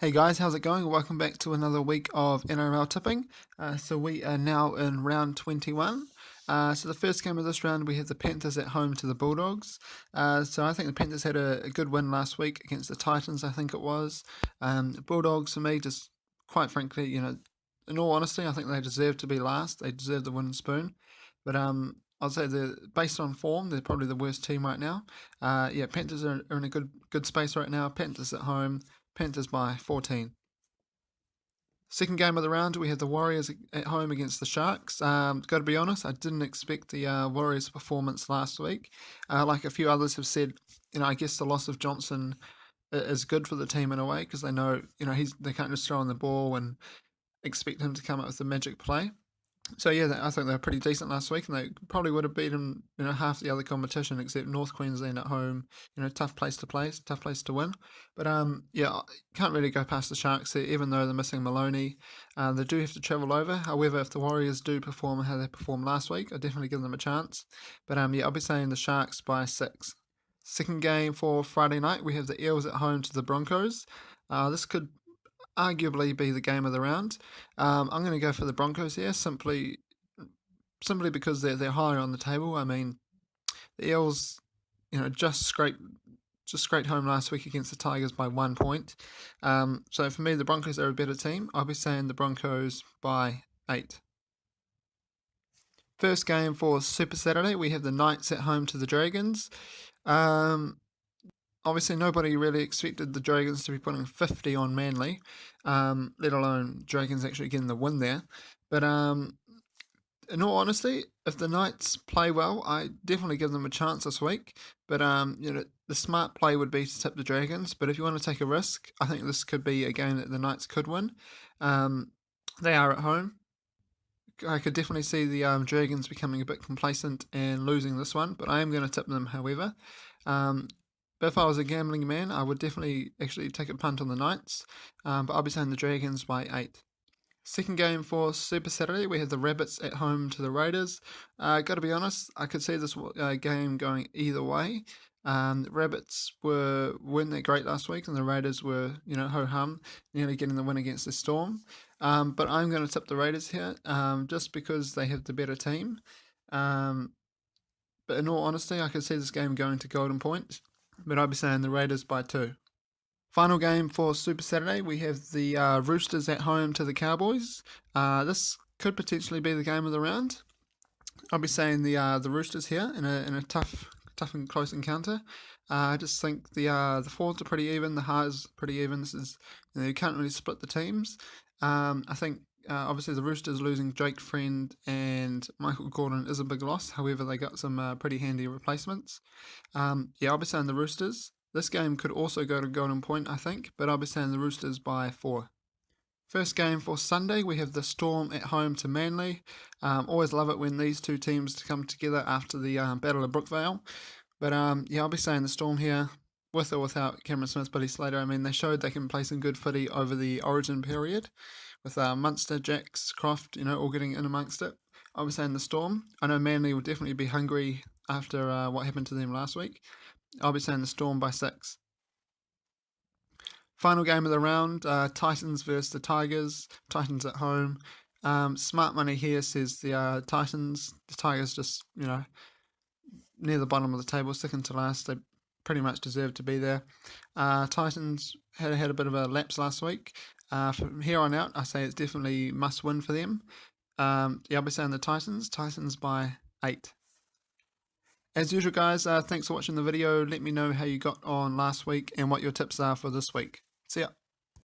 Hey guys, how's it going? Welcome back to another week of NRL Tipping. So we are now in round 21. So the first game of this round, we have the Panthers at home to the Bulldogs. So I think the Panthers had a good win last week against the Titans, I think it was. The Bulldogs, for me, just quite frankly, in all honesty, I think they deserve to be last. They deserve the wooden spoon. But I'd say they're based on form, they're probably the worst team right now. Panthers are in a good space right now. Panthers at home. Panthers by 14. Second game of the round, we have the Warriors at home against the Sharks. Got to be honest, I didn't expect the Warriors' performance last week. Like a few others have said, I guess the loss of Johnson is good for the team in a way because they know, they can't just throw on the ball and expect him to come up with a magic play. So yeah, I think they were pretty decent last week, and they probably would have beaten half the other competition except North Queensland at home. Tough place to play, tough place to win. But can't really go past the Sharks here, even though they're missing Maloney. They do have to travel over. However, if the Warriors do perform how they performed last week, I'll definitely give them a chance. But I'll be saying the Sharks by 6. Second game for Friday night, we have the Eels at home to the Broncos. This could arguably be the game of the round. I'm going to go for the Broncos here, simply because they're higher on the table. I mean, the Eels, just scraped home last week against the Tigers by 1 point. So for me, the Broncos are a better team. I'll be saying the Broncos by 8. First game for Super Saturday, we have the Knights at home to the Dragons. Obviously, nobody really expected the Dragons to be putting 50 on Manly, let alone Dragons actually getting the win there. But in all honesty, if the Knights play well, I definitely give them a chance this week. But the smart play would be to tip the Dragons. But if you want to take a risk, I think this could be a game that the Knights could win. They are at home. I could definitely see the Dragons becoming a bit complacent and losing this one, but I am going to tip them, however. But if I was a gambling man, I would definitely actually take a punt on the Knights, but I'll be saying the Dragons by 8. Second game for Super Saturday, we have the Rabbits at home to the Raiders. Got to be honest, I could see this game going either way. The Rabbits weren't that great last week, and the Raiders were, ho-hum, nearly getting the win against the Storm. But I'm going to tip the Raiders here, just because they have the better team. But in all honesty, I could see this game going to Golden Point, but I'll be saying the Raiders by 2. Final game for Super Saturday, we have the Roosters at home to the Cowboys. This could potentially be the game of the round. I'll be saying the Roosters here in a tough and close encounter. I just think the forwards are pretty even, the halves pretty even. This is you can't really split the teams. I think obviously the Roosters losing Jake Friend and Michael Gordon is a big loss. However, they got some pretty handy replacements. I'll be saying the Roosters. This game could also go to Golden Point, I think, but I'll be saying the Roosters by 4. First game for Sunday, we have the Storm at home to Manly. Always love it when these two teams come together after the Battle of Brookvale. But I'll be saying the Storm here, with or without Cameron Smith, Billy Slater. I mean, they showed they can play some good footy over the Origin period, with Munster, Jacks, Croft, all getting in amongst it. I'll be saying the Storm. I know Manly will definitely be hungry after what happened to them last week. I'll be saying the Storm by 6. Final game of the round, Titans versus the Tigers. Titans at home. Smart money here says the Titans. The Tigers just, near the bottom of the table, second to last. They pretty much deserve to be there. Titans had a bit of a lapse last week. From here on out, I say it's definitely must win for them. I'll be saying the Titans. Titans by 8. As usual, guys, thanks for watching the video. Let me know how you got on last week and what your tips are for this week. See ya.